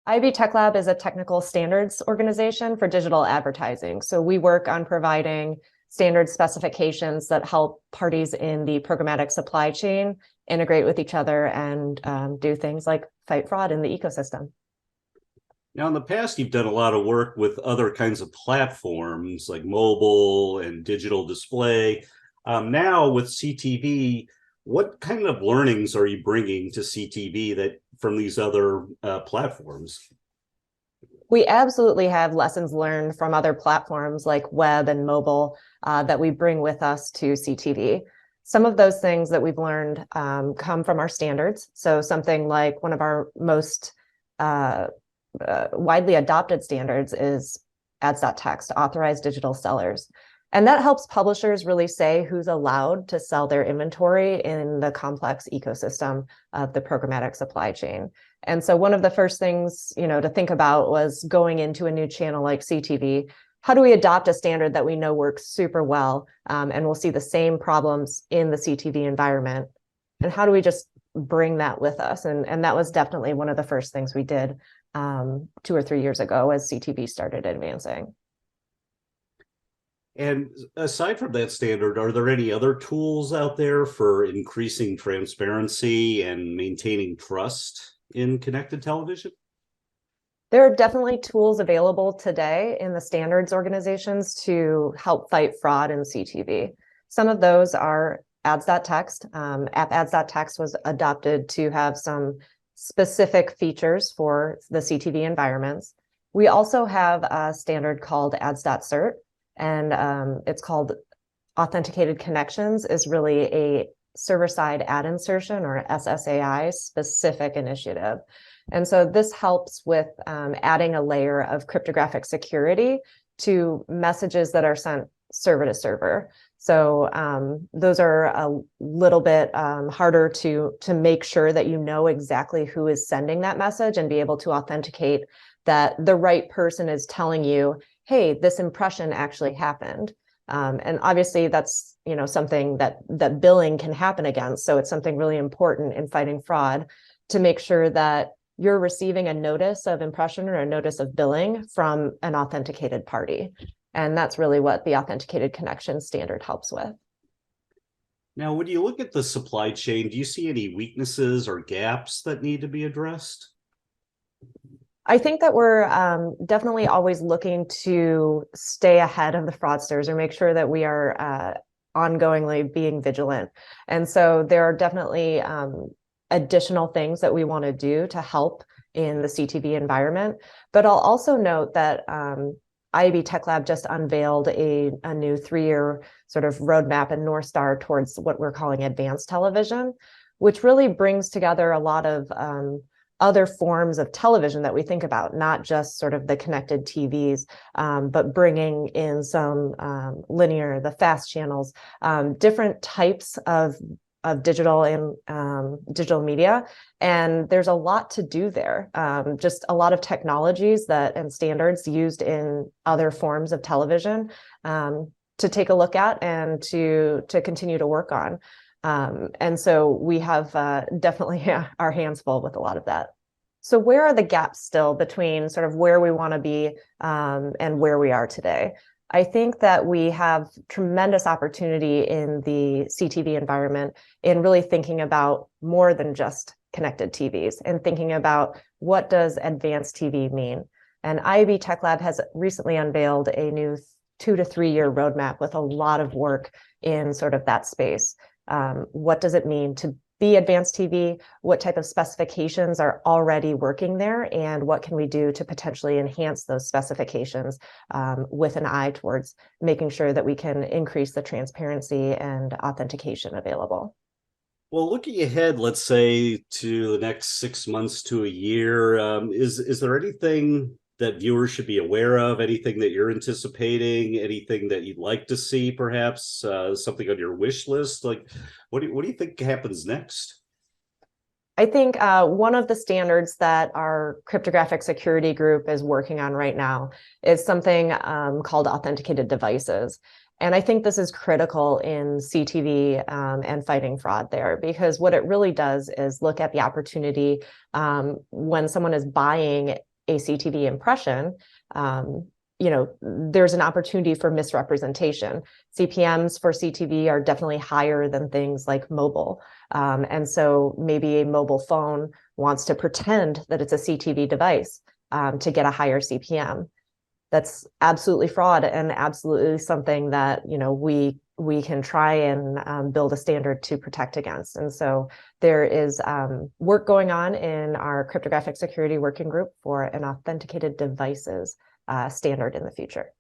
IAB Tech Lab is a technical standards organization for digital advertising. So we work on providing standard specifications that help parties in the programmatic supply chain integrate with each other and do things like fight fraud in the ecosystem. Now, in the past, you've done a lot of work with other kinds of platforms like mobile and digital display. Now with CTV, what kind of learnings are you bringing to CTV that from these other platforms? We absolutely have lessons learned from other platforms like web and mobile that we bring with us to CTV. Some of those things that we've learned come from our standards. So something like one of our most widely adopted standards is ads.txt, Authorized Digital Sellers. And that helps publishers really say who's allowed to sell their inventory in the complex ecosystem of the programmatic supply chain. And so one of the first things, to think about was going into a new channel like CTV. How do we adopt a standard that we know works super well and we'll see the same problems in the CTV environment? And how do we just bring that with us? And that was definitely one of the first things we did 2 or 3 years ago as CTV started advancing. And aside from that standard, are there any other tools out there for increasing transparency and maintaining trust in connected television? There are definitely tools available today in the standards organizations to help fight fraud in CTV. Some of those are ads.txt. App-ads.txt was adopted to have some specific features for the CTV environments. We also have a standard called ads.cert, and it's called Authenticated Connections, is really a server-side ad insertion or SSAI specific initiative. And so this helps with adding a layer of cryptographic security to messages that are sent server to server. So those are a little bit harder to make sure that you know exactly who is sending that message and be able to authenticate that the right person is telling you, hey, this impression actually happened. And obviously that's something that billing can happen against. So it's something really important in fighting fraud to make sure that you're receiving a notice of impression or a notice of billing from an authenticated party. And that's really what the Authenticated Connection standard helps with. Now, when you look at the supply chain, do you see any weaknesses or gaps that need to be addressed? I think that we're definitely always looking to stay ahead of the fraudsters or make sure that we are ongoingly being vigilant. And so there are definitely additional things that we want to do to help in the CTV environment. But I'll also note that IAB Tech Lab just unveiled a new 3-year sort of roadmap and North Star towards what we're calling advanced television, which really brings together a lot of other forms of television that we think about, not just sort of the connected TVs, but bringing in some linear, the fast channels, different types of digital and digital media. And there's a lot to do there. Just a lot of technologies and standards used in other forms of television to take a look at and to continue to work on. And so we have definitely our hands full with a lot of that. So where are the gaps still between sort of where we want to be and where we are today? I think that we have tremendous opportunity in the CTV environment in really thinking about more than just connected TVs and thinking about what does advanced TV mean. And IAB Tech Lab has recently unveiled a new 2 to 3 year roadmap with a lot of work in sort of that space. What does it mean to be advanced TV? What type of specifications are already working there? And what can we do to potentially enhance those specifications with an eye towards making sure that we can increase the transparency and authentication available? Well, looking ahead, let's say to the next 6 months to a year, is there anything that viewers should be aware of? Anything that you're anticipating? Anything that you'd like to see, perhaps something on your wish list? Like, what do you think happens next? I think one of the standards that our cryptographic security group is working on right now is something called authenticated devices. And I think this is critical in CTV and fighting fraud there, because what it really does is look at the opportunity when someone is buying a CTV impression, there's an opportunity for misrepresentation. CPMs for CTV are definitely higher than things like mobile. And so maybe a mobile phone wants to pretend that it's a CTV device to get a higher CPM. That's absolutely fraud and absolutely something that we can try and build a standard to protect against. And so there is work going on in our cryptographic security working group for an authenticated devices standard in the future.